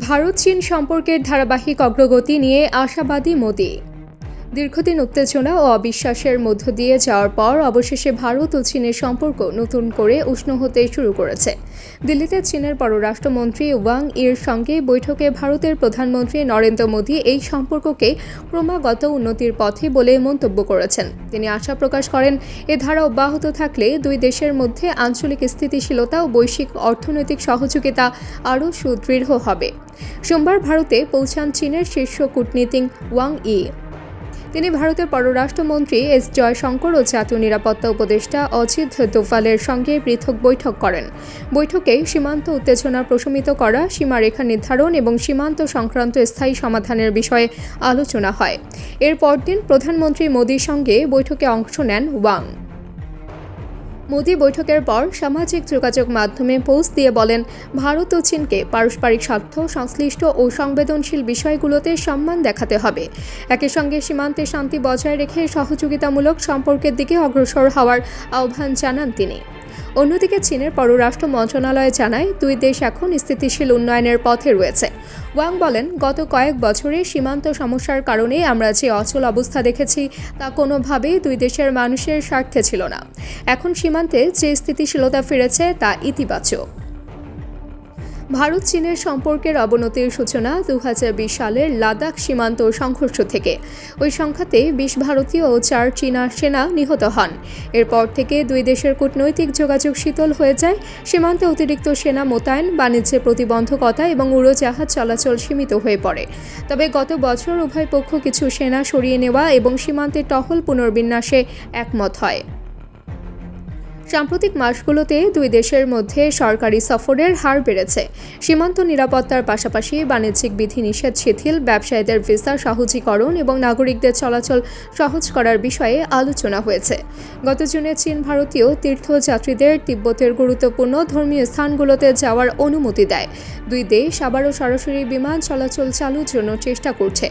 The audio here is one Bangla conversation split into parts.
ভারত চীন সম্পর্কের ধারাবাহিক অগ্রগতি নিয়ে আশাবাদী মোদি। দীর্ঘদিন উত্তেজনা ও অবিশ্বাসের মধ্য দিয়ে যাওয়ার পর অবশেষে ভারত ও চীনের সম্পর্ক নতুন করে উষ্ণ হতে শুরু করেছে। দিল্লিতে চীনের পররাষ্ট্রমন্ত্রী ওয়াং ইর সঙ্গে বৈঠকে ভারতের প্রধানমন্ত্রী নরেন্দ্র মোদি এই সম্পর্ককে ক্রমাগত উন্নতির পথে বলে মন্তব্য করেছেন। তিনি আশা প্রকাশ করেন, এ ধারা অব্যাহত থাকলে দুই দেশের মধ্যে আঞ্চলিক স্থিতিশীলতা ও বৈশ্বিক অর্থনৈতিক সহযোগিতা আরও সুদৃঢ় হবে। সোমবার ভারতে পৌঁছান চীনের শীর্ষ কূটনীতিক ওয়াং ই। তিনি ভারতের পররাষ্ট্রমন্ত্রী এস জয়শঙ্কর ও জাতীয় নিরাপত্তা উপদেষ্টা অজিত দোভালের সঙ্গে পৃথক বৈঠক করেন। বৈঠকে সীমান্ত উত্তেজনা প্রশমিত করা, সীমারেখা নির্ধারণ এবং সীমান্ত সংক্রান্ত স্থায়ী সমাধানের বিষয়ে আলোচনা হয়। এর পরদিন প্রধানমন্ত্রী মোদির সঙ্গে বৈঠকে অংশ নেন ওয়াং। মোদি বৈঠকের পর সামাজিক যোগাযোগ মাধ্যমে পোস্ট দিয়ে বলেন, ভারত ও চীনকে পারস্পরিক স্বার্থ সংশ্লিষ্ট ও সংবেদনশীল বিষয়গুলোতে সম্মান দেখাতে হবে। একই সঙ্গে সীমান্তে শান্তি বজায় রেখে সহযোগিতামূলক সম্পর্কের দিকে অগ্রসর হওয়ার আহ্বান জানান তিনি। অন্যদিকে চীনের পররাষ্ট্র মন্ত্রণালয় জানায়, দুই দেশ এখন স্থিতিশীল উন্নয়নের পথে রয়েছে। ওয়াং বলেন, গত কয়েক বছরে সীমান্ত সমস্যার কারণে আমরা যে অচল অবস্থা দেখেছি তা কোনোভাবেই দুই দেশের মানুষের স্বার্থে ছিল না। এখন সীমান্তে যে স্থিতিশীলতা ফিরেছে তা ইতিবাচক। ভারত চীনের সম্পর্কের অবনতির সূচনা 2020 সালের লাদাখ সীমান্ত সংঘর্ষ থেকে। ওই সংঘাতে 20 ভারতীয় ও 4 চীনা সেনা নিহত হন। এরপর থেকে দুই দেশের কূটনৈতিক যোগাযোগ শীতল হয়ে যায়। সীমান্তে অতিরিক্ত সেনা মোতায়েন, বাণিজ্যে প্রতিবন্ধকতা এবং উড়োজাহাজ চলাচল সীমিত হয়ে পড়ে। তবে গত বছর উভয় পক্ষ কিছু সেনা সরিয়ে নেওয়া এবং সীমান্তে টহল পুনর্বিন্যাসে একমত হয়। সাম্প্রতিক মাসগুলোতে দুই দেশের মধ্যে সরকারি সফরের হার বেড়েছে। সীমান্ত নিরাপত্তার পাশাপাশি বাণিজ্যিক বিধিনিষেধ শিথিল, ব্যবসায়ীদের ভিসা সহজীকরণ এবং নাগরিকদের চলাচল সহজ করার বিষয়ে আলোচনা হয়েছে। গত জুনে চীন ভারতীয় তীর্থযাত্রীদের তিব্বতের গুরুত্বপূর্ণ ধর্মীয় স্থানগুলোতে যাওয়ার অনুমতি দেয়। দুই দেশ আবারও সরাসরি বিমান চলাচল চালুর জন্য চেষ্টা করছে।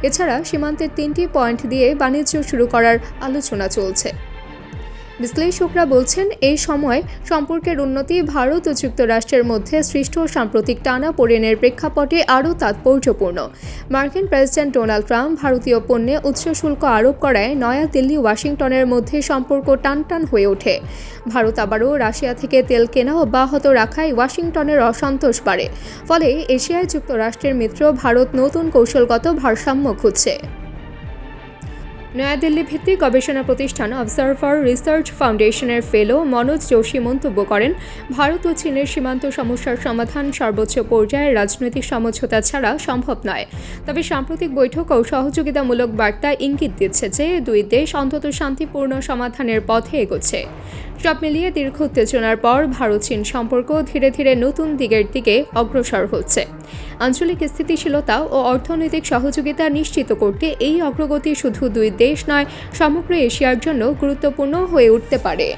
এছাড়া সীমান্তের 3টি পয়েন্ট দিয়ে বাণিজ্য শুরু করার আলোচনা চলছে। বিশ্লেষকরা বলছেন, এই সময় সম্পর্কের উন্নতি ভারত ও যুক্তরাষ্ট্রের মধ্যে সৃষ্ট সাম্প্রতিক টানাপোড়েনের প্রেক্ষাপটে আরও তাৎপর্যপূর্ণ। মার্কিন প্রেসিডেন্ট ডোনাল্ড ট্রাম্প ভারতীয় পণ্যে উচ্চ শুল্ক আরোপ করায় নয়াদিল্লি ওয়াশিংটনের মধ্যে সম্পর্ক টানটান হয়ে ওঠে। ভারত আবারও রাশিয়া থেকে তেল কেনা অব্যাহত রাখায় ওয়াশিংটনের অসন্তোষ বাড়ে। ফলে এশিয়ায় যুক্তরাষ্ট্রের মিত্র ভারত নতুন কৌশলগত ভারসাম্য খুঁজছে। নয়াদিল্লি ভিত্তিক গবেষণা প্রতিষ্ঠান অবজারভার রিসার্চ ফাউন্ডেশনের ফেলো মনোজ যোশী মন্তব্য করেন, ভারত ও চীনের সীমান্ত সমস্যার সমাধান সর্বোচ্চ পর্যায়ের রাজনৈতিক সমঝোতা ছাড়া সম্ভব নয়। তবে সাম্প্রতিক বৈঠক ও সহযোগিতামূলক বার্তা ইঙ্গিত দিচ্ছে যে দুই দেশ অন্তত শান্তিপূর্ণ সমাধানের পথে এগোচ্ছে। সব মিলিয়ে দীর্ঘ উত্তেজনার পর ভারত চীন সম্পর্ক ধীরে ধীরে নতুন দিকের দিকে অগ্রসর হচ্ছে। আঞ্চলিক স্থিতিশীলতা ও অর্থনৈতিক সহযোগিতা নিশ্চিত করতে এই অগ্রগতি শুধু দুই দেশ নয়, সমগ্র এশিয়ার জন্য গুরুত্বপূর্ণ হয়ে উঠতে পারে।